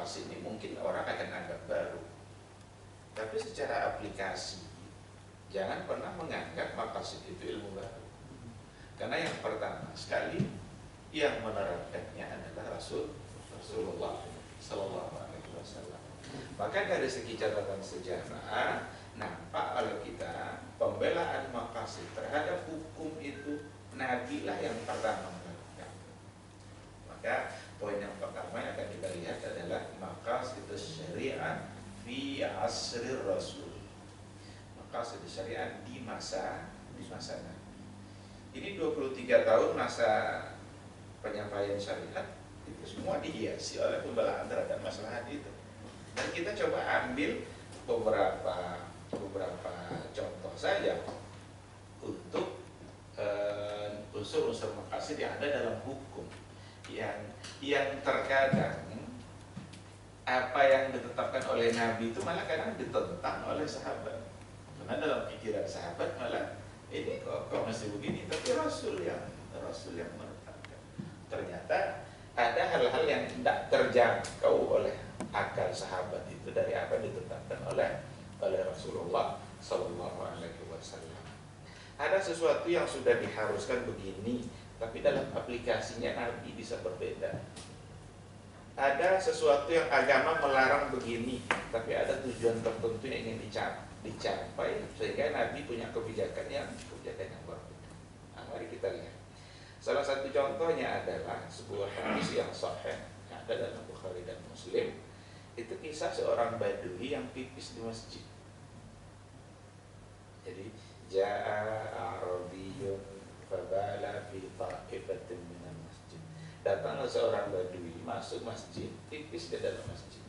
maqasid ini mungkin orang akan anggap baru. Tapi secara aplikasi, jangan pernah menganggap maqasid itu ilmu baru. Karena yang pertama sekali yang menerapkannya adalah Rasulullah Sallallahu Alaihi Wasallam. Maka dari segi catatan sejarah, nampak kalau kita pembelaan maqasid terhadap hukum itu Nabi lah yang pertama melakukan. Maka poin yang pertama yang akan kita lihat adalah maqasid syariat fi asri Rasul. Maqasid syariat di masa Nabi. Ini 23 tahun masa penyampaian syariat itu semua dihiasi oleh pembelaan terhadap masalah itu. Dan kita coba ambil beberapa contoh saja untuk unsur-unsur maqasid yang ada dalam hukum yang terkadang apa yang ditetapkan oleh Nabi itu malah kadang ditentang oleh sahabat. Karena dalam pikiran sahabat malah ini kok mesti begini, tapi Rasul yang menetapkan. Ternyata ada hal-hal yang tidak terjangkau oleh akal sahabat itu dari apa yang ditetapkan oleh Rasulullah Sallallahu Alaihi Wasallam. Ada sesuatu yang sudah diharuskan begini, tapi dalam aplikasinya Nabi bisa berbeda. Ada sesuatu yang agama melarang begini, tapi ada tujuan tertentu yang ingin dicapai, sehingga Nabi punya kebijakan yang berbeda. Nah, mari kita lihat. Salah satu contohnya adalah sebuah hadis yang sahih yang ada dalam Bukhari dan Muslim. Itu kisah seorang badui yang pipis di masjid. Jadi ja'a arabiyyun fabala fi ta'ifatin minal masjid. Datanglah seorang badui masuk masjid, pipis di dalam masjid.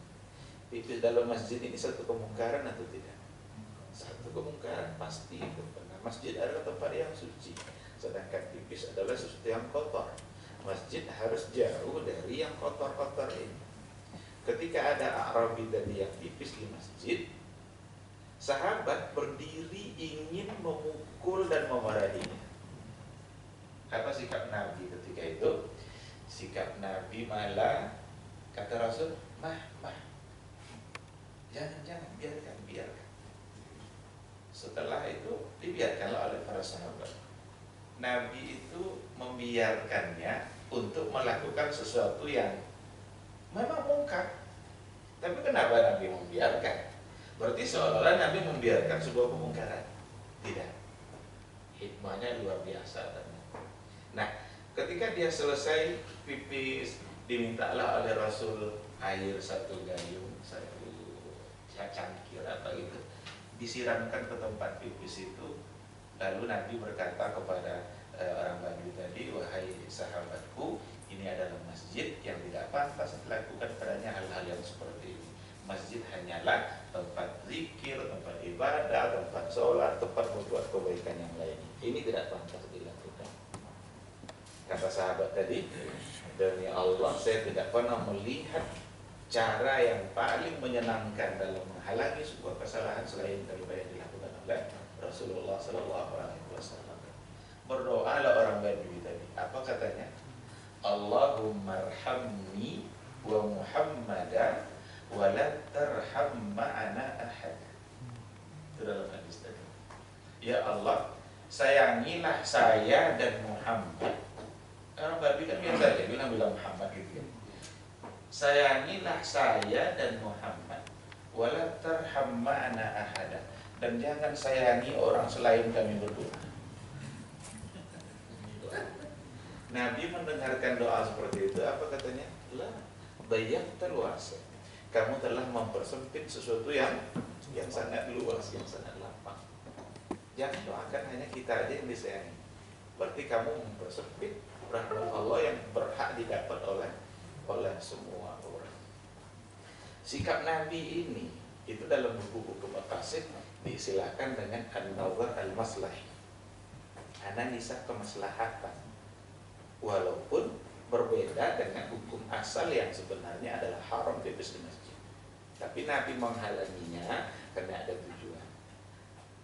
Pipis dalam masjid ini satu kemungkaran atau tidak? Satu kemungkaran pasti itu. Karena masjid adalah tempat yang suci, sedangkan pipis adalah sesuatu yang kotor. Masjid harus jauh dari yang kotor-kotor ini. Ketika ada Arabi tadi yang pipis di masjid, sahabat berdiri ingin memukul dan memarahinya. Apa sikap Nabi ketika itu? Sikap Nabi malah, kata Rasul, jangan, biarkan. Setelah itu dibiarkanlah oleh para sahabat. Nabi itu membiarkannya untuk melakukan sesuatu yang memang mungkar. Tapi kenapa Nabi membiarkan? Berarti seolah-olah Nabi membiarkan sebuah kemungkaran. Tidak. Hikmahnya luar biasa. Nah, ketika dia selesai pipis, dimintalah oleh Rasul air satu gayung, satu cangkir apa gitu, disiramkan ke tempat pipis itu. Lalu Nabi berkata kepada orang Badui tadi, wahai sahabatku, ini adalah masjid yang tidak pantas dilakukan padanya hal-hal yang seperti ini. Masjid hanyalah tempat zikir, tempat ibadah, tempat sholat, tempat membuat kebaikan yang lain. Ini tidak pantas dilakukan. Kata sahabat tadi, demi Allah saya tidak pernah melihat cara yang paling menyenangkan dalam menghalangi sebuah kesalahan selain daripada yang dilakukan oleh Rasulullah Sallallahu Alaihi Wasallam. Berdoalah orang Badui tadi. Apa katanya? Allahumma arhamni wa Muhammadan wa la tarham ma'ana ahad. Itu dalam hadis tadi. Ya Allah, sayangilah saya dan Muhammad. Orang Badui kan biasa aja bilang Muhammad gitu kan. Sayangilah saya dan Muhammad wa la tarham ma'ana ahad. Dan jangan sayangi orang selain kami berdua. Nabi mendengarkan doa seperti itu, apa katanya? La dayyaqtal wasi'. Kamu telah mempersempit sesuatu yang sangat luas, yang sangat lapang. Jangan doakan hanya kita aja yang disayangi. Berarti kamu mempersempit rahmat Allah yang berhak didapat oleh semua orang. Sikap Nabi ini itu dalam buku-buku maqasid diistilahkan dengan an-nazar al-maslahi, analisa kemaslahatan. Walaupun berbeda dengan hukum asal yang sebenarnya adalah haram pipis di masjid, tapi Nabi menghalanginya karena ada tujuan.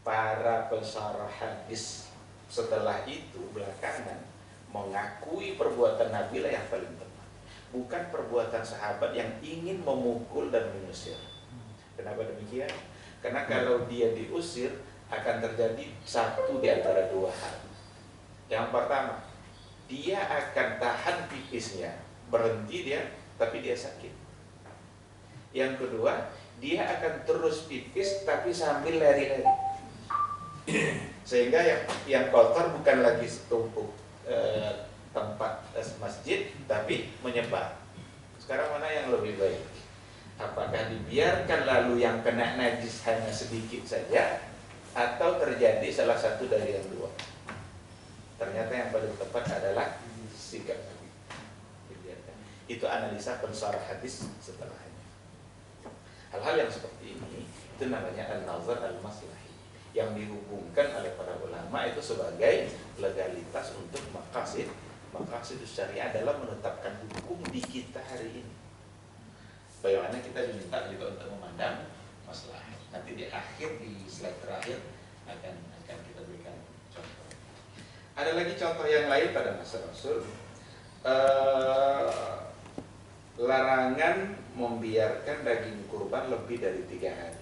Para pensarah hadis setelah itu belakangan mengakui perbuatan Nabi lah yang paling tepat. bukan perbuatan sahabat yang ingin memukul dan mengusir. Kenapa demikian? Karena kalau dia diusir akan terjadi satu di antara dua hal. Yang pertama, dia akan tahan pipisnya, berhenti dia, tapi dia sakit. Yang kedua, dia akan terus pipis tapi sambil lari-lari. Sehingga yang kotor bukan lagi setumpuk tempat masjid, tapi menyebar. Sekarang mana yang lebih baik? Apakah dibiarkan lalu yang kena najis hanya sedikit saja, atau terjadi salah satu dari yang dua? Ternyata yang paling tepat adalah sikap Nabi. Dibiarkan. Itu analisa pensarah hadis setelahnya. Hal-hal yang seperti ini itu namanya an-nazar al-maslahi, yang dihubungkan oleh para ulama itu sebagai legalitas untuk maqasid syariah dalam menetapkan hukum di kita hari ini. Bagaimana kita diminta juga untuk memandang masalah. Nanti di akhir, di slide terakhir akan kita berikan contoh. Ada lagi contoh yang lain pada masa Rasul, larangan membiarkan daging kurban lebih dari 3 hari.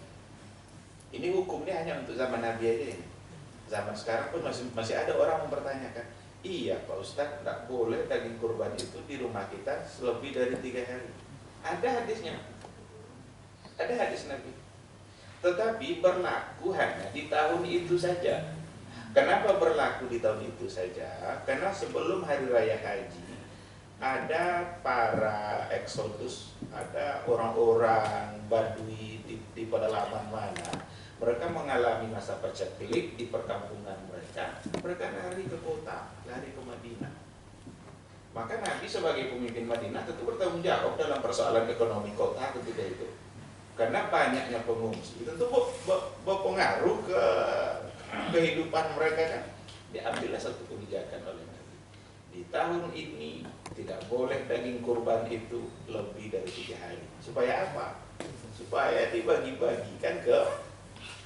Ini hukumnya hanya untuk zaman Nabi aja ini. Zaman sekarang pun masih ada orang mempertanyakan, iya Pak Ustadz, tidak boleh daging kurban itu di rumah kita lebih dari 3 hari. Ada hadisnya, ada hadis Nabi. Tetapi berlaku hanya di tahun itu saja. Kenapa berlaku di tahun itu saja? Karena sebelum Hari Raya Haji, ada para eksodus, ada orang-orang Badui di pedalaman mana, mereka mengalami masa paceklik di perkampungan mereka. Mereka lari ke kota, lari ke Madinah. Maka Nabi sebagai pemimpin Madinah tentu bertanggung jawab dalam persoalan ekonomi kota ketika itu. Karena banyaknya pengungsi tentu berpengaruh ke kehidupan mereka kan. Diambillah satu kebijakan oleh Nabi. Di tahun ini tidak boleh daging kurban itu lebih dari 3 hari. Supaya apa? Supaya dibagi-bagikan ke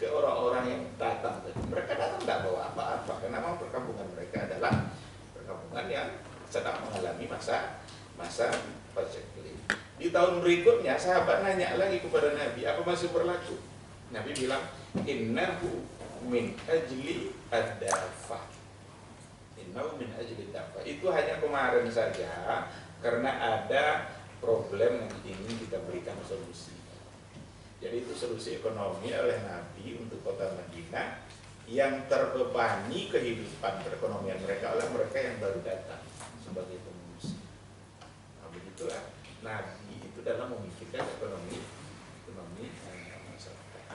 orang-orang yang datang. Mereka datang tidak bawa apa-apa, karena memang perkampungan mereka adalah perkampungan yang sedang mengalami masa paceklik. Di tahun berikutnya sahabat nanya lagi kepada Nabi, apa masih berlaku? Nabi bilang, innahu min ajli ad-dafa. Innahu min ajli ad-dafa. Itu hanya kemarin saja karena ada problem yang ingin kita berikan solusi. Jadi itu solusi ekonomi oleh Nabi untuk kota Madinah yang terbebani kehidupan perekonomian mereka oleh mereka yang baru datang sebagai pengungsi. Nah, begitulah Nabi itu dalam memikirkan ekonomi masyarakat.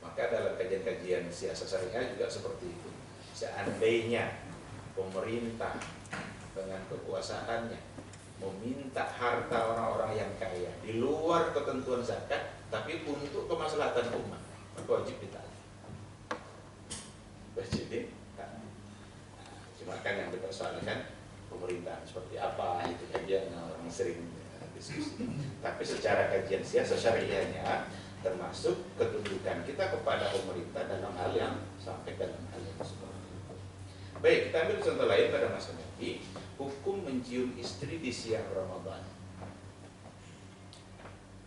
Maka dalam kajian-kajian siasat syariah juga seperti itu. Seandainya pemerintah dengan kekuasaannya meminta harta orang-orang yang kaya di luar ketentuan zakat, tapi untuk kemaslahatan umat, maka wajib ditaati. Wajib. Cuma kan yang dipersoalkan pemerintahan seperti apa, itu kajian orang sering diskusi. Tapi secara kajian siasat syariahnya termasuk ketundukan kita kepada pemerintah dalam hal yang sampai dalam hal yang seperti itu. Baik, kita ambil contoh lain pada masa Nabi, hukum mencium istri di siang Ramadan.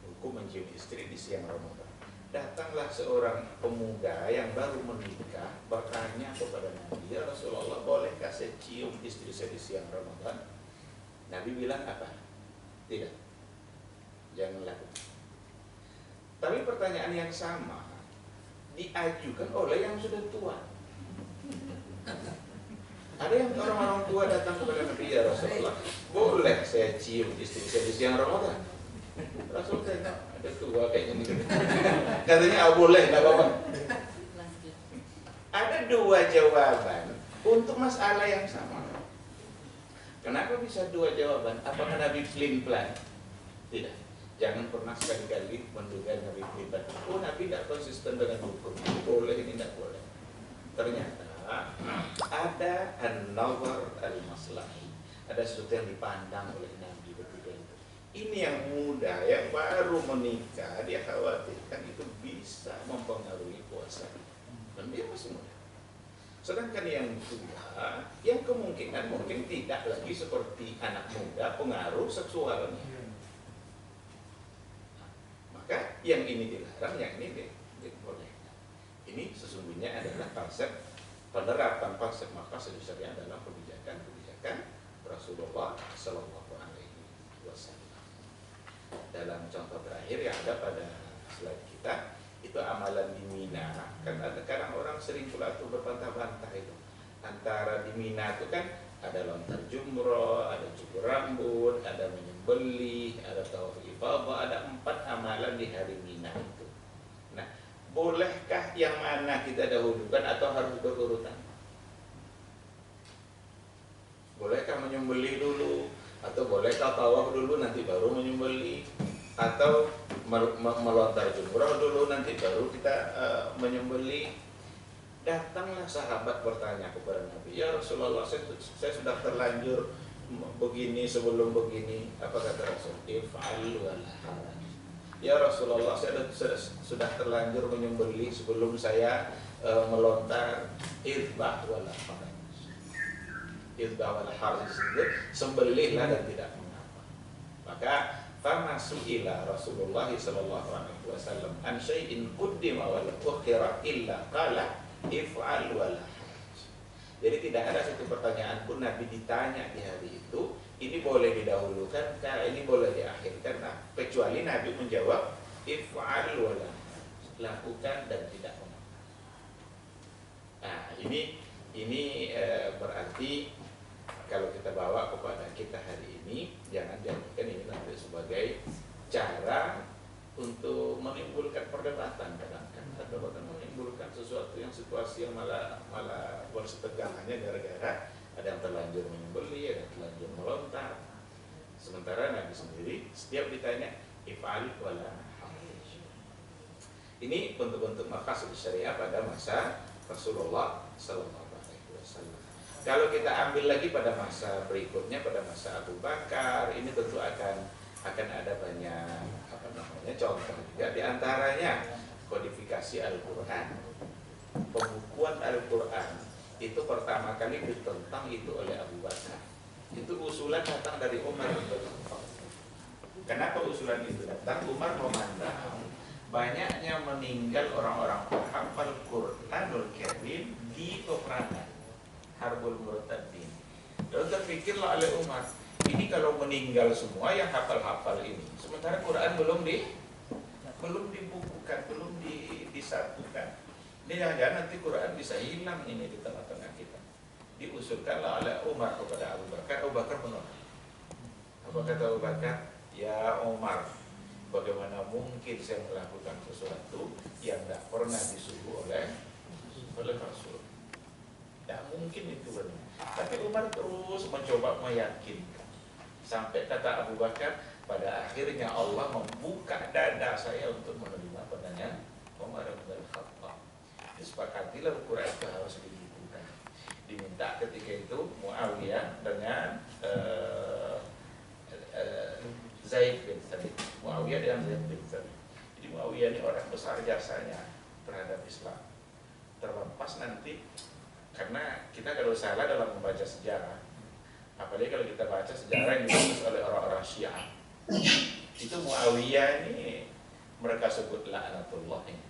Hukum mencium istri di siang Ramadan. Datanglah seorang pemuda yang baru menikah bertanya kepada Nabi, ya Rasulullah, bolehkah saya cium istri saya di siang Ramadan? Nabi bilang apa? Tidak, jangan lakukan. Tapi pertanyaan yang sama diajukan oleh yang sudah tua. Ada yang orang-orang tua datang kepada Nabi, ya Rasulullah, boleh saya cium istri saya di siang Ramadan? Rasul tanya, ada tua kayak gini. Katanya, boleh, nggak apa-apa. Ada 2 jawaban untuk masalah yang sama. Kenapa bisa 2 jawaban? Apakah Nabi pelin-pelan? Tidak. Jangan pernah sekali-kali menduga Nabi pelin-pelan. Oh, Nabi tidak konsisten dengan hukum. Ini boleh, ini tidak boleh. Ternyata ada an-nazar al-maslahi. Ada sesuatu yang dipandang oleh Nabi ketika itu. Ini yang muda, yang baru menikah, dia khawatirkan itu bisa mempengaruhi puasa. Dan dia masih muda. Sedangkan yang tua, yang kemungkinan mungkin tidak lagi seperti anak muda, pengaruh seksualnya. Maka yang ini dilarang, yang ini dibolehkan. Ini sesungguhnya adalah konsep penerapan konsep maqasid syariah dalam kebijakan-kebijakan Rasulullah Sallallahu Alaihi Wasallam. Dalam contoh terakhir yang ada pada slide kita, itu amalan di Mina. Kan ada kadang orang sering pula tuh berbantah-bantah itu. Antara di Mina itu kan ada lontar jumroh, ada cukur rambut, ada menyembelih, ada tawaf ifadah, ada 4 amalan di hari Mina itu. Nah, bolehkah yang mana kita dahulukan atau harus berurutan? Bolehkah menyembelih dulu atau bolehkah tawaf dulu nanti baru menyembelih, atau melontar jumrah dulu nanti baru kita menyembelih? Datanglah sahabat bertanya kepada Nabi, ya Rasulullah, saya sudah terlanjur begini sebelum begini. Apa kata Rasul? If'al wala haraj. Ya Rasulullah, saya sudah terlanjur menyembelih sebelum saya melontar. Idbah wala haraj. Idbah wala haraj disebut sembelihlah dan tidak mengapa. Maka famasu'ila Rasulullah sallallahu alaihi wasallam an syai'in quddima wa la ukhira illa qala if'al wala haraj. Jadi tidak ada satu pertanyaan pun Nabi ditanya di hari itu, ini boleh didahulukan, ini boleh diakhirkan, nah, kecuali Nabi menjawab if'al wala haraj, lakukan dan tidak mengapa. Nah, ini berarti kalau kita bawa kepada kita hari ini, jangan jadikan ini nanti sebagai cara untuk menimbulkan perdebatan kadang-kadang, atau bahkan menimbulkan sesuatu yang situasi yang malah bersetegang hanya gara-gara ada yang terlanjur menyembelih, ada yang terlanjur melontar. Sementara Nabi sendiri setiap ditanya if'al wala haraj. Ini bentuk-bentuk maqasid syariah pada masa Rasulullah sallallahu alaihi wasallam. Kalau kita ambil lagi pada masa berikutnya, pada masa Abu Bakar, ini tentu akan ada banyak contoh juga, diantaranya kodifikasi Al-Quran. Pembukuan Al-Quran itu pertama kali ditentang itu oleh Abu Bakar. Itu usulan datang dari Umar bin Khattab. Kenapa usulan itu datang? Umar memandang banyaknya meninggal orang-orang penghafal Quranul Karim di peperangan Harbul Murtadin. Lalu terpikirlah oleh Umar, ini kalau meninggal semua yang hafal-hafal ini, sementara Quran belum dibukukan, belum disatukan. Ini jangan-jangan nanti Quran bisa hilang ini di tengah-tengah kita. Diusulkanlah oleh Umar kepada Abu Bakar. Abu Bakar menolak. Apa kata Abu Bakar? Ya Umar, bagaimana mungkin saya melakukan sesuatu yang tidak pernah disuruh oleh Rasul? Tidak mungkin itu benar. Tapi Umar terus mencoba meyakinkan. Sampai kata Abu Bakar, pada akhirnya Allah membuka dada saya untuk menerima pertanyaan Umar bin Khattab. Disepakatilah Al-Quran itu harus dibukukan. Diminta ketika itu Muawiyah dengan Zaid bin Thabit. Muawiyah dengan Zaid bin Thabit. Jadi Muawiyah ini orang besar jasanya terhadap Islam. Terlepas nanti, karena kita kalau salah dalam membaca sejarah, apalagi kalau kita baca sejarah yang ditulis oleh orang-orang Syiah, itu Muawiyah ini mereka sebut laknatullah ini.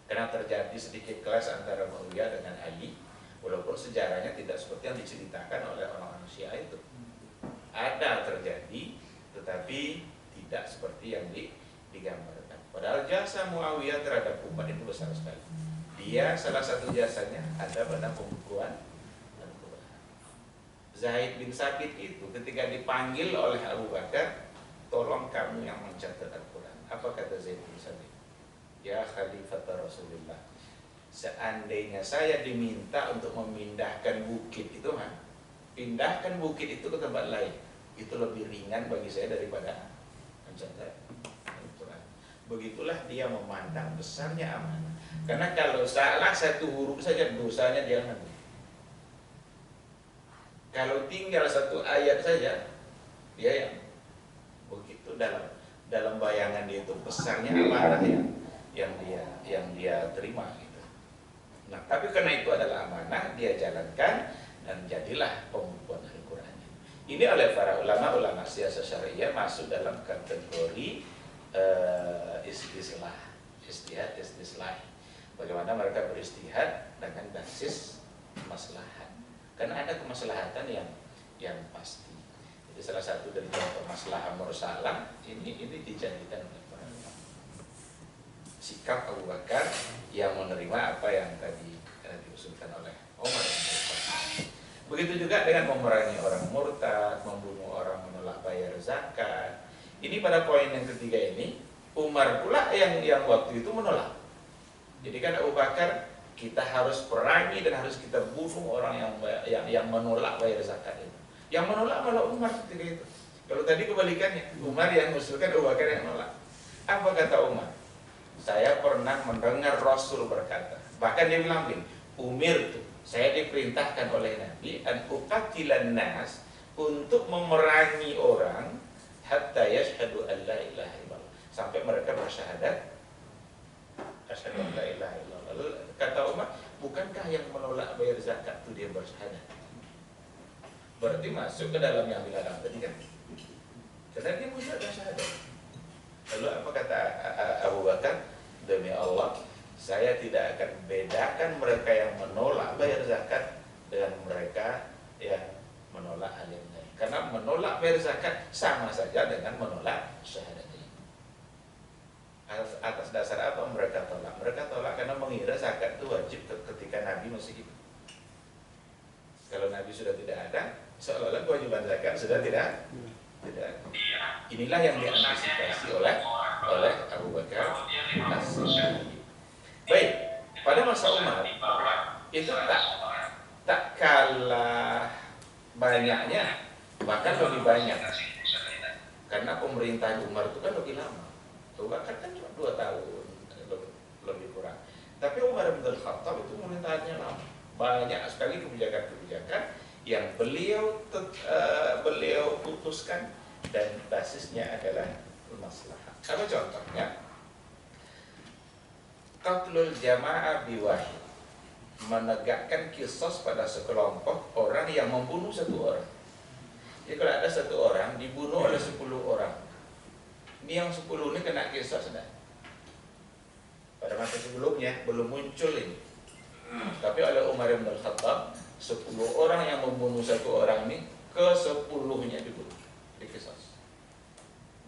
Karena terjadi sedikit kelas antara Muawiyah dengan Ali, walaupun sejarahnya tidak seperti yang diceritakan oleh orang-orang Syiah itu. Ada terjadi, tetapi tidak seperti yang digambarkan. Padahal jasa Muawiyah terhadap umat itu besar sekali. Dia salah satu jasanya ada pada pembukuan Al-Quran. Zaid bin Sabit itu ketika dipanggil oleh Abu Bakar, tolong kamu yang mencatat Al-Quran. Apa kata Zaid bin Sabit? Ya Khalifat Rasulullah, seandainya saya diminta untuk memindahkan bukit itu, pindahkan bukit itu ke tempat lain, itu lebih ringan bagi saya daripada mencatat Al-Quran. Begitulah dia memandang besarnya amanah. Karena kalau salah satu huruf saja dosanya dia nanggung. Kalau tinggal satu ayat saja, dia yang begitu dalam bayangan dia itu besarnya amanah yang dia terima gitu. Nah, tapi karena itu adalah amanah, dia jalankan dan jadilah pembukuan Al-Quran. Ini oleh para ulama siasat syariah masuk dalam kategori istislah, istislah. Bagaimana mereka beristihad dengan basis maslahat. Karena ada kemaslahatan yang pasti. Jadi salah satu dari contoh maslahah mursalah ini dijadikan oleh para ulama. Sikap Abu Bakar yang menerima apa yang tadi diusulkan oleh Umar bin Khattab. Begitu juga dengan memerangi orang murtad, membunuh orang, menolak bayar zakat. Ini pada poin yang ketiga ini, Umar pula yang waktu itu menolak. Jadi kan Abu Bakar, kita harus perangi dan harus kita bunuh orang yang menolak bayar zakat itu. Yang menolak malah Umar ketika itu. Kalau tadi kebalikannya, Umar yang mengusulkan, Abu Bakar yang menolak. Apa kata Umar? Saya pernah mendengar Rasul berkata, bahkan dia bilang begini, Umir tuh, saya diperintahkan oleh Nabi an uqatilan nas, untuk memerangi orang hatta yashhadu an la ilaha illallah, sampai mereka bersyahadat asyhadu an la ilaha illallah. Lalu kata Umar, bukankah yang menolak bayar zakat itu dia bersyahadat? Berarti masuk ke dalam yang dilarang tadi kan? Karena dia musyrik syahadat. Lalu apa kata Abu Bakar? Demi Allah, saya tidak akan bedakan mereka yang menolak bayar zakat dengan mereka yang menolak hal yang lain. Karena menolak bayar zakat sama saja dengan menolak syahadat ini. Atas dasar apa mereka tolak? Mereka tolak karena mengira zakat itu wajib ketika Nabi masih hidup. Kalau Nabi sudah tidak ada, seolah-olah kewajiban zakat sudah tidak. Inilah yang diantisipasi oleh Abu Bakar As-Siddiq. Baik, pada masa Umar itu tak kalah banyaknya, bahkan lebih banyak. Karena pemerintahan Umar itu kan lebih lama. Abu Bakar kan cuma 2 tahun lebih kurang. Tapi Umar bin Khattab itu pemerintahannya lama. Banyak sekali kebijakan-kebijakan yang beliau putuskan dan basisnya adalah maslahah. Apa contohnya? Qatlul jama'ah biwahid, menegakkan kisos pada sekelompok orang yang membunuh 1 orang. Jadi kalau ada 1 orang dibunuh oleh 10 orang, ini yang 10 ini kena kisos sudah. Pada masa sebelumnya belum muncul ini. Tapi oleh Umar bin Khattab, 10 orang yang membunuh 1 orang ini, ke-10-nya dibunuh, dikisos.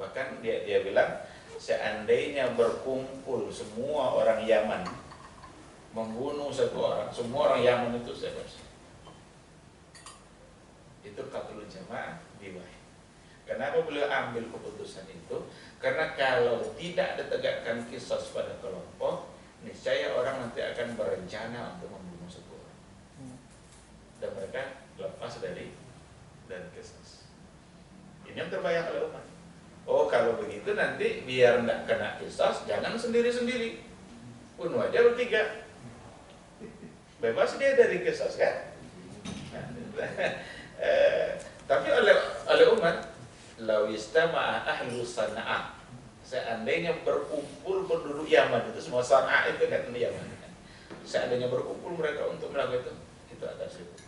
Bahkan dia bilang, seandainya berkumpul semua orang Yaman membunuh 1 orang, semua orang Yaman itu saya bersih. Itu qatlul jama'ah biwahid. Kenapa beliau ambil keputusan itu? Karena kalau tidak ditegakkan kisos pada kelompok, niscaya orang nanti akan berencana untuk membunuh 1 orang. Dan mereka lepas dari kisos. Ini yang terbayang oleh Umar. Oh, kalau begitu nanti biar tidak kena kisos, jangan sendiri-sendiri, bunuh aja bertiga, bebas dia dari kisos kan. Tapi oleh Umar, lau istama'a ahlu Sana'ah, seandainya berkumpul penduduk Yaman itu semua, Sana'ah itu kan Yaman kan, seandainya berkumpul mereka untuk melakukan itu akan seribu.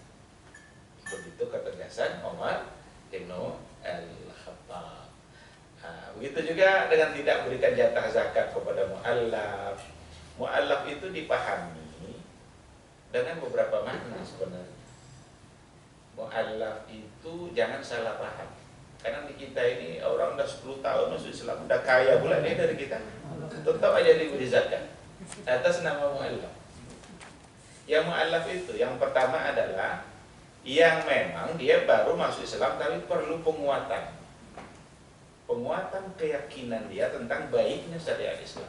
Begitu ketegasan Umar bin Al-Khattab. Begitu juga dengan tidak berikan jatah zakat kepada mu'allaf. Mu'allaf itu dipahami dengan beberapa makna sebenarnya. Mu'allaf itu jangan salah paham. Karena di kita ini orang udah 10 tahun masuk Islam, udah kaya pula dia dari kita, tetap aja diberi zakat atas nama mu'allaf. Yang mu'allaf itu yang pertama adalah yang memang dia baru masuk Islam tapi perlu penguatan keyakinan dia tentang baiknya syariat Islam.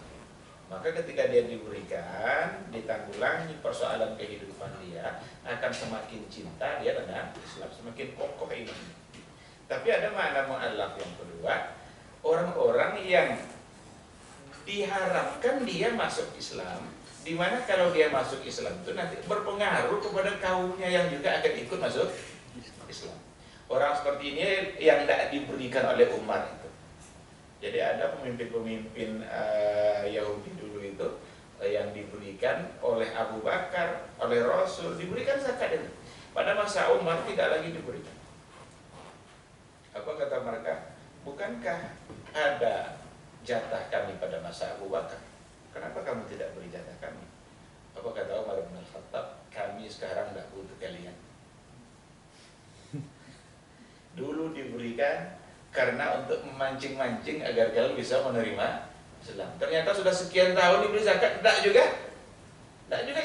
Maka ketika dia diberikan, ditanggulangi persoalan kehidupan dia, akan semakin cinta dia dengan Islam, semakin kokoh iman. Tapi ada makna mu'allaf yang kedua, orang-orang yang diharapkan dia masuk Islam, di mana kalau dia masuk Islam itu nanti berpengaruh kepada kaumnya yang juga akan ikut masuk Islam. Orang seperti ini yang tidak diberikan oleh Umar itu. Jadi ada pemimpin-pemimpin Yahudi dulu itu, yang diberikan oleh Abu Bakar, oleh Rasul, diberikan zakat itu. Pada masa Umar tidak lagi diberikan. Apa kata mereka? Bukankah ada jatah kami pada masa Abu Bakar? Kenapa kamu tidak beri jatah kami? Apa kata Umar bin Khattab? Kami sekarang tidak butuh kalian. Dulu diberikan karena untuk memancing-mancing agar kalian bisa menerima Islam. Ternyata sudah sekian tahun diberi zakat, tidak juga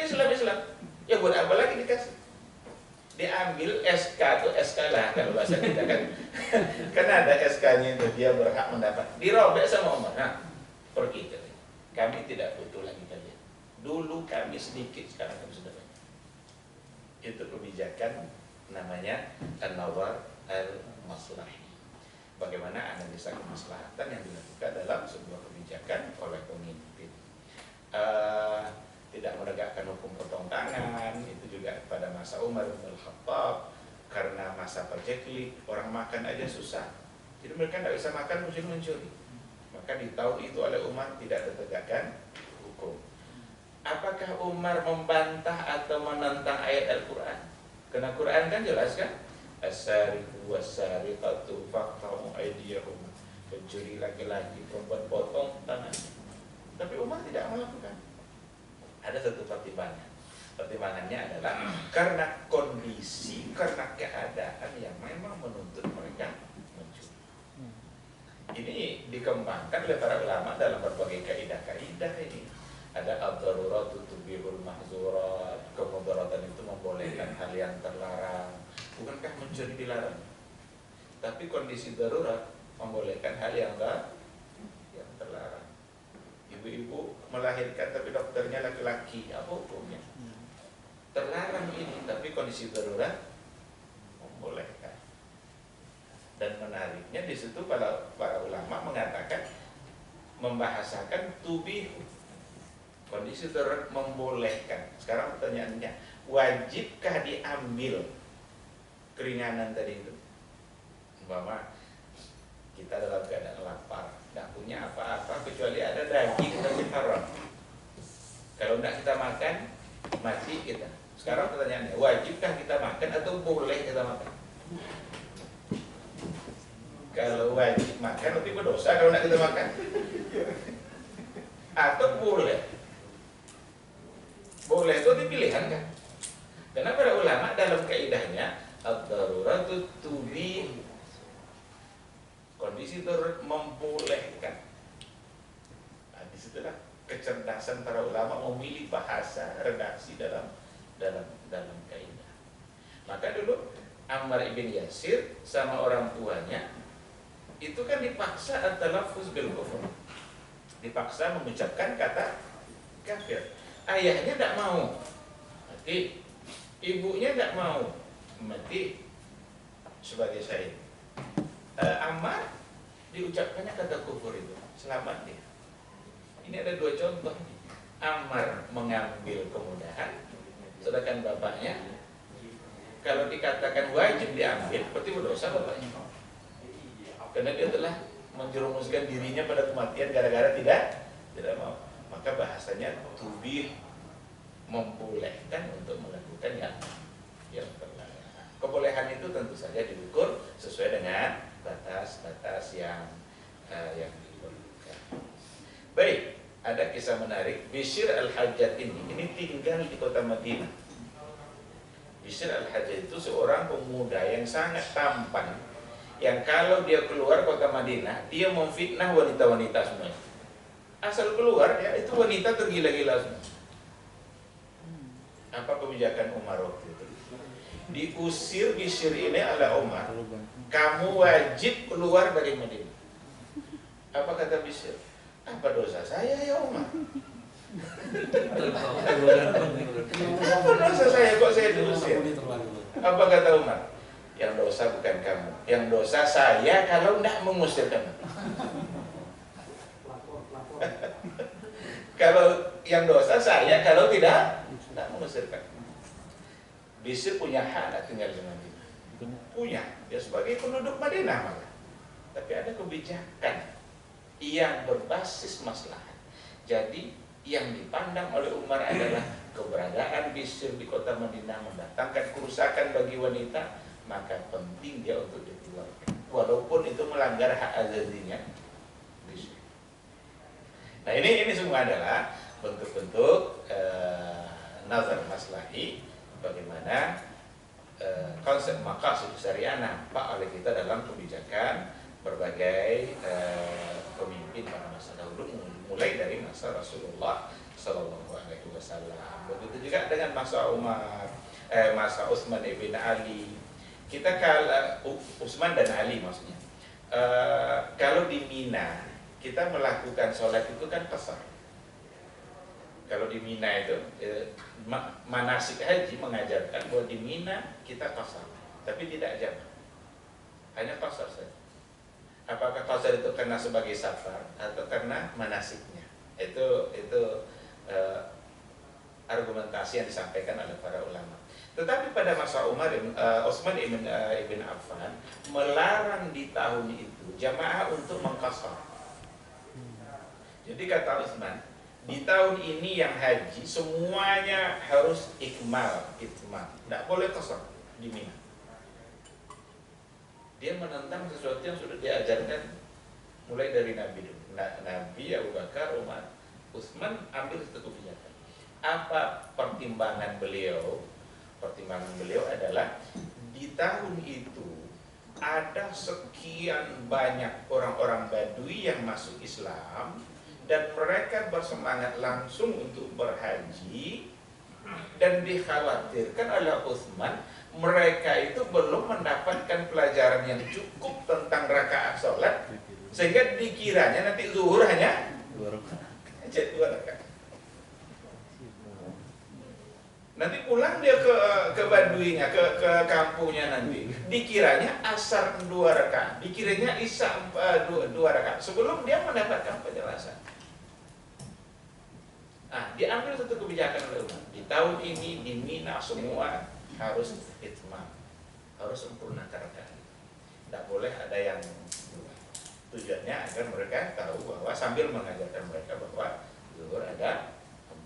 Islam. Ya buat apa lagi dikasih? Diambil SK atau SK lah kalau bahasa kita kan. Karena ada SK-nya itu, dia berhak mendapat. Dirobek sama Umar. Nah, pergi kalian. Kami tidak butuh lagi kalian. Dulu kami sedikit, sekarang kami sudah banyak. Itu kebijakan namanya an-nawar al-maslahi. Bagaimana analisa kemaslahatan yang dilakukan dalam sebuah kebijakan oleh pemimpin. Tidak menegakkan hukum potong tangan, itu juga pada masa Umar bin Khattab, karena masa paceklik, orang makan aja susah. Jadi mereka tidak bisa makan mencuri-mencuri. Maka di tahun itu oleh Umar tidak ditegakkan hukum. Apakah Umar membantah atau menentang ayat Al-Quran? Karena Quran kan jelas kan? As-sariqu was-sariqatu faqta'u aydiyahum. Pencuri laki-laki, perempuan potong tangannya. Tapi Umar tidak melakukan. Ada satu pertimbangan. Pertimbangannya adalah karena kondisi, karena keadaan yang memang menuntut mereka mencuri. Ini dikembangkan oleh para ulama dalam berbagai kaidah-kaidah ini. Ada ad-daruratu tubihul mahzurat, kemudaratan itu membolehkan hal yang terlarang. Bukankah mencuri dilarang? Tapi kondisi darurat membolehkan hal yang terlarang. Ibu-ibu melahirkan tapi dokternya laki-laki, apa hukumnya? Terlarang ini, tapi kondisi darurat membolehkan. Dan menariknya di situ para ulama mengatakan, membahasakan tubihu, kondisi darurat membolehkan. Sekarang pertanyaannya, wajibkah diambil keringanan tadi itu? Umpama kita dalam keadaan lapar, tidak punya apa-apa kecuali ada daging haram. Kalau tidak kita makan, mati kita. Sekarang pertanyaannya, wajibkah kita makan atau boleh kita makan? Kalau wajib makan, berarti berdosa kalau tidak kita makan. Atau boleh? Boleh itu pilihan kan? Karena para ulama dalam kaidahnya ad-daruratu tubih, kondisi darurat membolehkan. Nah, disitulah kecerdasan para ulama memilih bahasa redaksi dalam kaidah. Maka dulu Ammar ibn Yasir sama orang tuanya itu kan dipaksa at-talaffuz bil kufur, dipaksa mengucapkan kata kafir. Ayahnya tidak mau, mati. Ibunya tidak mau, mati. Sebagai syahid. Ammar diucapkannya kata kufur itu, selamat dia. Ini ada dua contoh. Ammar mengambil kemudahan, sedangkan bapaknya kalau dikatakan wajib diambil, berarti berdosa bapaknya. Karena dia telah menjerumuskan dirinya pada kematian gara-gara tidak mau. Maka bahasanya tubih, membolehkan untuk melakukan yang terlarang. Kebolehan itu tentu saja diukur sesuai dengan batas-batas yang diperlukan. Baik, ada kisah menarik. Bishr al-Hajjaj ini tinggal di kota Madinah. Bishr al-Hajjaj itu seorang pemuda yang sangat tampan, yang kalau dia keluar kota Madinah, dia memfitnah wanita-wanita semua. Asal keluar ya itu wanita tergila-gila semua. Apa kebijakan Umar waktu itu? Diusir Bishr ini oleh Umar. Kamu wajib keluar dari Madinah. Apa kata Bishr? Apa dosa saya ya Umar? Apa dosa saya kok saya diusir? Apa kata Umar? Yang dosa bukan kamu, yang dosa saya kalau tidak mengusir kamu. Kalau yang dosa saya kalau tidak mengusir kamu. Bishr punya hak tinggal di Madinah. Punya, dia sebagai penduduk Madinah malah. Tapi ada kebijakan yang berbasis maslahat. Jadi yang dipandang oleh Umar adalah keberadaan Bishr di kota Madinah mendatangkan kerusakan bagi wanita, maka penting dia untuk dikeluarkan, walaupun itu melanggar hak azazinya Bishr. Nah ini semua adalah bentuk-bentuk nazar maslahi, bagaimana konsep maqasid syariah nampak oleh kita dalam kebijakan berbagai pemimpin pada masa dahulu, mulai dari masa Rasulullah Sallallahu Alaihi Wasallam. Begitu juga dengan masa masa Utsman ibn Ali. Kita kalau Utsman dan Ali maksudnya, kalau di Mina kita melakukan sholat itu kan qasar. Kalau di Mina itu manasik haji mengajarkan bahwa di Mina kita qasar, tapi tidak jamak, hanya qasar saja. Apakah qasar itu karena sebagai safar atau karena manasiknya? Itu argumentasi yang disampaikan oleh para ulama. Tetapi pada masa Utsman ibn Affan melarang di tahun itu jamaah untuk mengqasar. Jadi kata Utsman, di tahun ini yang haji semuanya harus itmam, tidak boleh qasar di Mina. Dia menentang sesuatu yang sudah diajarkan mulai dari Nabi dulu. Nabi, Abu Bakar, Umar, Utsman ambil satu kebijakan. Apa pertimbangan beliau? Pertimbangan beliau adalah di tahun itu ada sekian banyak orang-orang Badui yang masuk Islam dan mereka bersemangat langsung untuk berhaji, dan dikhawatirkan oleh Utsman mereka itu belum mendapatkan pelajaran yang cukup tentang rakaat sholat, sehingga dikiranya nanti zuhur hanya 2 rakaat. Nanti pulang dia ke Baduinya, ke kampungnya, nanti dikiranya asar 2 rakaat, dikiranya isya 2 rakaat, sebelum dia mendapatkan penjelasan. Nah, diambil satu kebijakan oleh Umar. Di tahun ini di Mina semua harus itmam, harus sempurnakan rakaat. Tidak boleh ada yang berubah. Tujuannya agar mereka tahu bahwa sambil mengajarkan mereka bahwa zuhur ada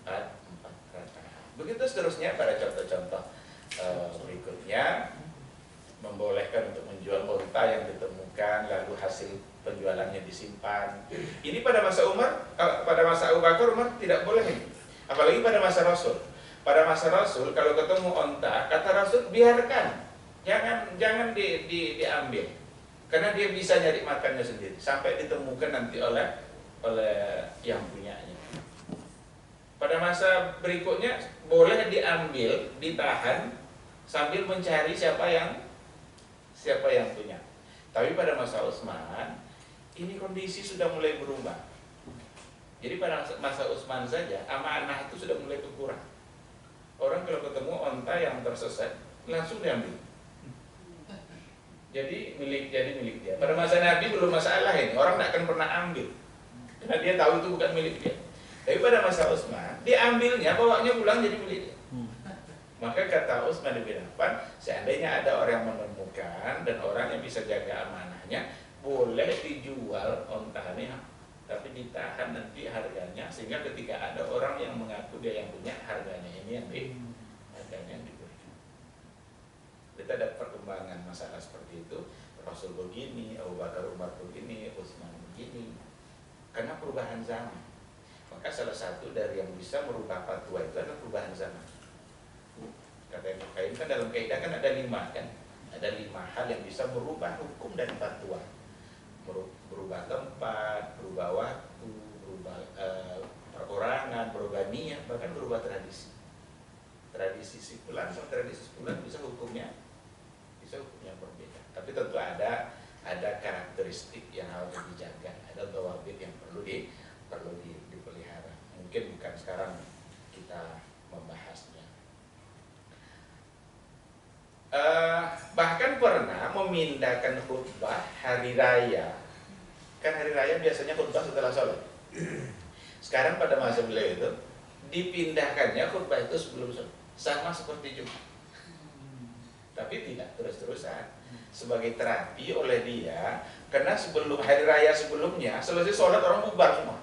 4 rakaat. Begitu seterusnya pada contoh-contoh berikutnya, membolehkan untuk menjual unta yang ditemukan lalu hasil penjualannya disimpan. Ini pada masa Umar, pada masa Abu Bakar, Umar tidak boleh ini. Apalagi pada masa Rasul. Pada masa Rasul kalau ketemu unta, kata Rasul biarkan, jangan diambil, karena dia bisa nyari makannya sendiri sampai ditemukan nanti oleh yang punyanya. Pada masa berikutnya boleh diambil, ditahan sambil mencari siapa yang punya. Tapi pada masa Utsman ini kondisi sudah mulai berubah. Jadi pada masa Utsman saja amanah itu sudah mulai berkurang. Orang kalau ketemu onta yang tersesat langsung diambil. Jadi milik dia. Pada masa Nabi belum masalah ini, orang tidak akan pernah ambil, karena dia tahu itu bukan milik dia. Tapi pada masa Utsman diambilnya, bawanya pulang jadi milik dia. Maka kata Utsman bin Affan, seandainya ada orang yang menemukan dan orang yang bisa jaga amanahnya, boleh dijual ontanya, tapi ditahan nanti harganya, sehingga ketika ada orang yang mengaku dia yang punya, harganya ini yang diberikan. Kita ada perkembangan masalah seperti itu. Rasul begini, Abu Bakar, Umar begini, Utsman begini, karena perubahan zaman. Maka salah satu dari yang bisa merubah fatwa itu adalah perubahan zaman. Kata Ibnu Qayyim kan dalam kaidah kan ada 5 kan, ada 5 hal yang bisa merubah hukum dan fatwa. Berubah tempat, berubah waktu, berubah perorangan, berubah niat, bahkan berubah tradisi. Tradisi sikulan, tradisi sikulan bisa hukumnya berbeda. Tapi tentu ada karakteristik yang harus dijaga, ada dhawabit yang perlu dipelihara. Mungkin bukan sekarang kita membahasnya. Bahkan pernah memindahkan khutbah hari raya. Kan hari raya biasanya khutbah setelah sholat. Sekarang pada masa beliau itu dipindahkannya khutbah itu sebelum sholat, sama seperti Jumat. Tapi tidak terus-terusan, sebagai terapi oleh dia, karena sebelum hari raya sebelumnya selesai sholat orang bubar semua.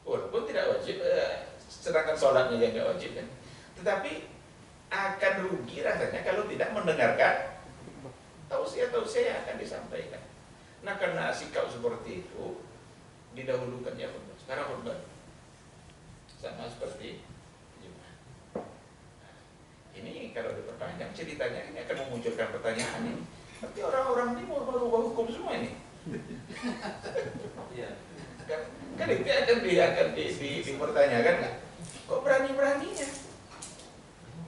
Walaupun tidak wajib, sedangkan sholatnya yang nggak wajib kan. Tetapi akan rugi rasanya kalau tidak mendengarkan tausiah-tausiah yang akan disampaikan. Nah, karena sikap seperti itu didahulukan ya khutbah. Sekarang khutbah sama seperti Jumat. Ini kalau diperpanjang ceritanya ini akan memunculkan pertanyaan ini. Tapi orang-orang ini mau merubah hukum semua ini. Kan itu akan dipertanyakan nggak? Kok berani-beraninya?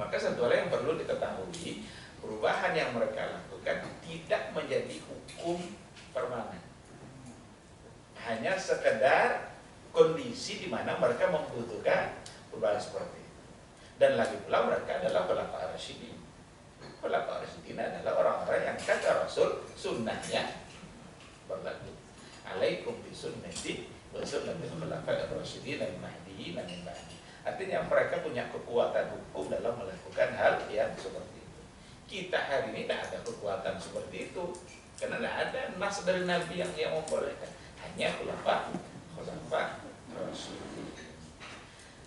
Maka satu hal yang perlu diketahui, perubahan yang mereka lakukan tidak menjadi hukum permanen. Hanya sekedar kondisi di mana mereka membutuhkan perubahan seperti itu. Dan lagi pula mereka adalah khulafa ar-rasyidin. Khulafa ar-rasyidin adalah orang-orang yang kata Rasul sunnahnya berlaku. Alaikum bisunnati wa sunnatil khulafa ar-rasyidin al-mahdiyyin min ba'di. Artinya mereka punya kekuatan hukum dalam melakukan hal yang seperti itu. Kita hari ini tidak ada kekuatan seperti itu, karena tidak ada nas dari Nabi yang membolehkan. Hanya khulafa Rasul.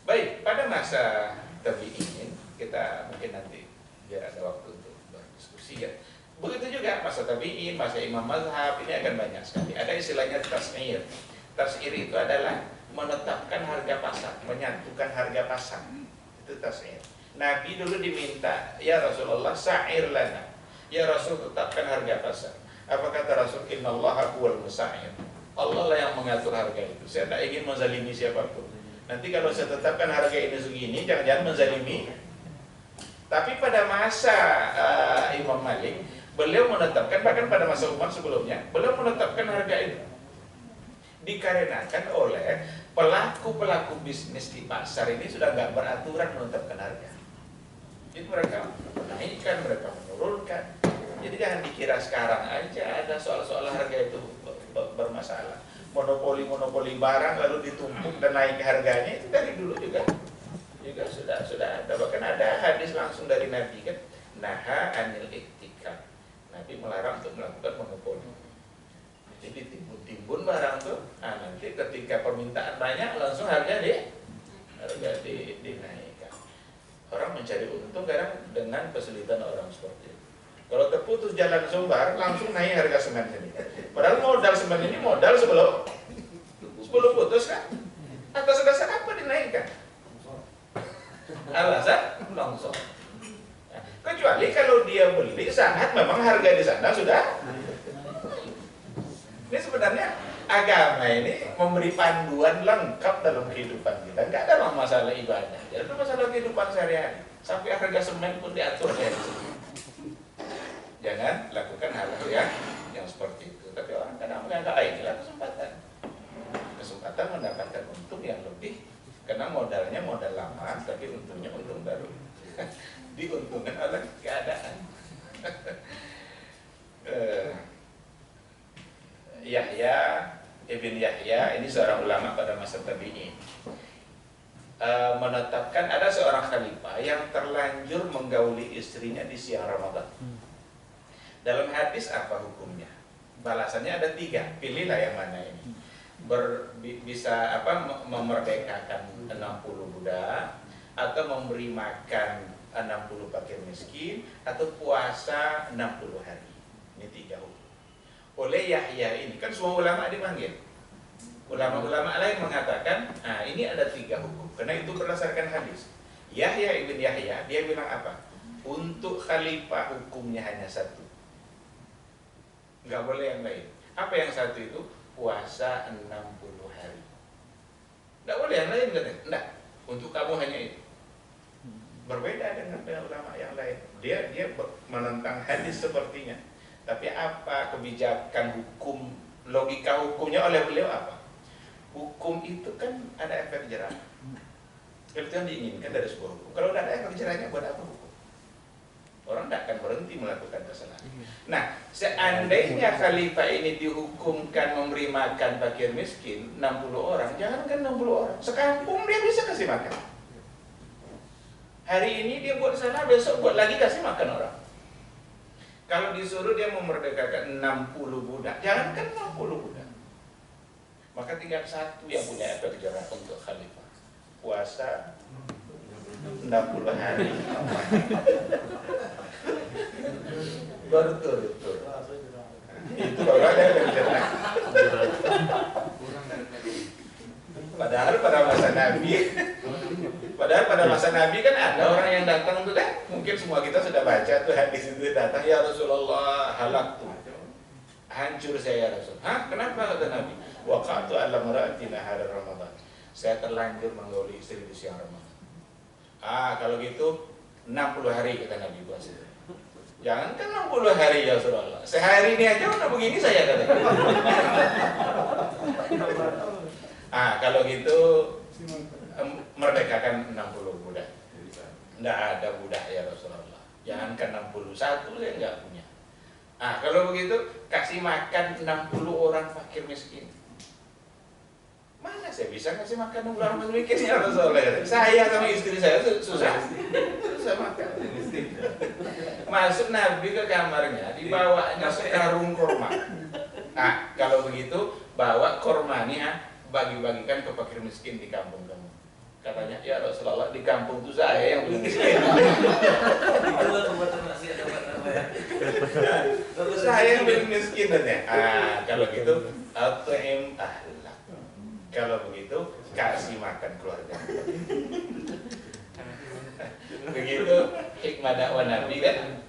Baik, pada masa tabi'in kita mungkin nanti biar ada waktu untuk berdiskusi ya. Begitu juga masa tabi'in, masa imam mazhab ini akan banyak sekali. Ada istilahnya tas'ir. Tas'ir itu adalah menetapkan harga pasar, menyatukan harga pasar. Itu tas'ir. Nabi dulu diminta, ya Rasulullah sa'ir lana. Ya Rasul tetapkan harga pasar. Apa kata Rasul? Innallaha huwal musa'ir. Allah lah yang mengatur harga itu. Saya tak ingin menzalimi siapapun. Nanti kalau saya tetapkan harga ini segini, jangan-jangan menzalimi. Tapi pada masa Imam Malik, beliau menetapkan, bahkan pada masa Umar sebelumnya, beliau menetapkan harga itu. Dikarenakan oleh pelaku-pelaku bisnis di pasar ini sudah nggak beraturan menetapkan harga. Jadi mereka menaikkan, mereka menurunkan. Jadi jangan dikira sekarang aja ada soal-soal harga itu bermasalah. Monopoli barang lalu ditumpuk dan naik harganya itu dari dulu juga sudah ada. Bahkan ada hadis langsung dari Nabi kan, naha anil iktikaf. Nabi melarang untuk melakukan monopoli. Jadi timbun barang tuh, nanti ketika permintaan banyak langsung harga dinaikkan. Orang mencari untung kadang dengan kesulitan orang seperti itu. Kalau terputus jalan Sumbar, langsung naik harga semen ini. Padahal modal semen ini modal sebelum putus kan? Atas dasar apa dinaikkan? Alasan longsor. Kecuali kalau dia beli sangat memang harga di sana sudah. Ini sebenarnya agama ini memberi panduan lengkap dalam kehidupan kita. Enggak dalam masalah ibadah, dalam masalah kehidupan sehari-hari. Sampai harga semen pun diatur dari situ. Jangan lakukan hal-hal yang seperti itu. Tapi orang kadang menganggap inilah kesempatan mendapatkan untung yang lebih, karena modalnya modal lama, tapi untungnya untung baru. Diuntungkan oleh keadaan. Yahya Ibn Yahya ini seorang ulama pada masa tabi'in, menetapkan ada seorang khalifah yang terlanjur menggauli istrinya di siang Ramadan. Dalam hadis apa hukumnya? Balasannya ada 3, pilihlah yang mana ini. Bisa memerdekakan 60 budak, atau memberi makan 60 fakir miskin, atau puasa 60 hari. Ini 3 hukum. Oleh Yahya ini, kan semua ulama dipanggil. Ulama-ulama lain mengatakan, ini ada 3 hukum, karena itu berdasarkan hadis. Yahya ibn Yahya, dia bilang apa? Untuk khalifah hukumnya hanya 1. Nggak boleh yang lain. Apa yang 1 itu? Puasa 60 hari. Nggak boleh yang lain katanya. Nggak, untuk kamu hanya itu. Berbeda dengan ulama yang lain. Dia menentang hadis sepertinya. Tapi apa kebijakan hukum, logika hukumnya oleh beliau apa? Hukum itu kan ada efek jerah. Itu yang diinginkan dari sebuah hukum. Kalau tidak ada efek jerahnya, buat apa hukum? Orang tidak akan berhenti melakukan kesalahan. Nah, seandainya khalifah ini dihukumkan memberi makan fakir miskin 60 orang, jangankan 60 orang, sekampung dia bisa kasih makan. Hari ini dia buat salah, besok buat lagi kasih makan orang. Kalau disuruh dia memerdekakan 60 budak, jangankan 60 budak, Maka tinggal satu yang punya efek jerah untuk khalifah. Puasa 60 hari. Baru tur. Itu baru ada efek jerah. Padahal pada masa Nabi kan ada orang yang datang tuh mungkin semua kita sudah baca tuh hadis itu, datang, ya Rasulullah, halak tuh, hancur saya ya Rasul. Hah? Kenapa kata Nabi? Waqatu ala mar'ati nahar Ramadan. Saya terlanjur menggoli istri di siang Ramadan. Kalau gitu 60 hari kata Nabi puasa. Jangan kan 60 hari ya Rasulullah. Sehari ini aja udah begini saya kata. Kalau gitu merdekakan 60 budak. Tidak ada budak ya Rasulullah. Jangankan 61 saya nggak punya. Kalau begitu kasih makan 60 orang fakir miskin. Mana saya bisa kasih makan 60 orang miskin ya Rasulullah? Saya sama istri saya susah makan. Masuk Nabi ke kamarnya, dibawanya sekarung korma. Kalau begitu bawa korma ini bagi-bagikan ke fakir miskin di kampung kamu. Katanya, ya Rasulullah, di kampung itu saya yang belum miskin. Saya yang belum miskin katanya. Kalau gitu, at'im ahlak. Kalau begitu, kasih makan keluarga. Begitu hikmah dakwah Nabi kan.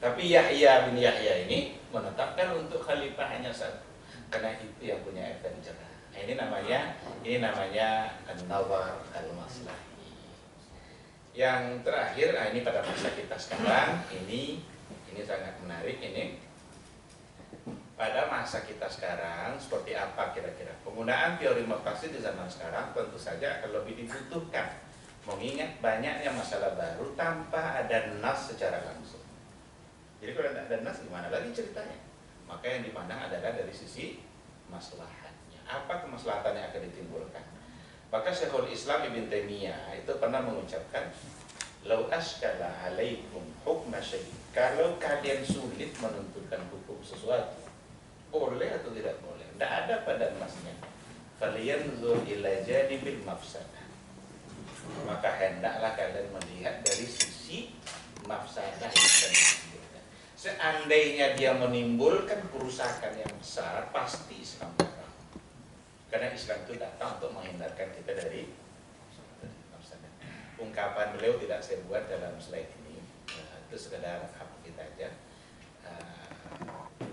Tapi Yahya bin Yahya ini menetapkan untuk khalifah hanya satu, karena itu yang punya efek jerah. Ini namanya an-nazar al-maslahi. Yang terakhir, ini pada masa kita sekarang, ini sangat menarik ini. Pada masa kita sekarang seperti apa kira-kira? Penggunaan teori maqasid di zaman sekarang tentu saja akan lebih dibutuhkan, mengingat banyaknya masalah baru tanpa ada nas secara langsung. Jadi kalau tidak ada nas gimana lagi ceritanya? Maka yang dipandang adalah dari sisi maslahatnya. Apa kemaslahatan yang akan ditimbulkan? Maka Syekhul Islam Ibn Taimiyah itu pernah mengucapkan, "Lau askala alaikum hukma syai'." Kalau kalian sulit menentukan hukum sesuatu, boleh atau tidak boleh, tidak ada pada nasnya. Falyanzur ila janibil mafsadah. Maka hendaklah kalian melihat dari sisi mafsadah yang akan ditimbulkan. Seandainya dia menimbulkan kerusakan yang besar, pasti Islam datang. Karena Islam itu datang untuk menghindarkan kita dari mafsadah. Ungkapan beliau tidak saya buat dalam slide ini, itu sekedar apa kita aja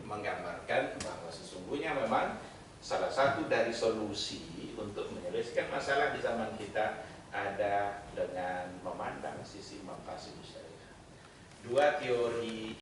menggambarkan bahwa sesungguhnya memang salah satu dari solusi untuk menyelesaikan masalah di zaman kita ada dengan memandang sisi maqasid syariah. Dua teori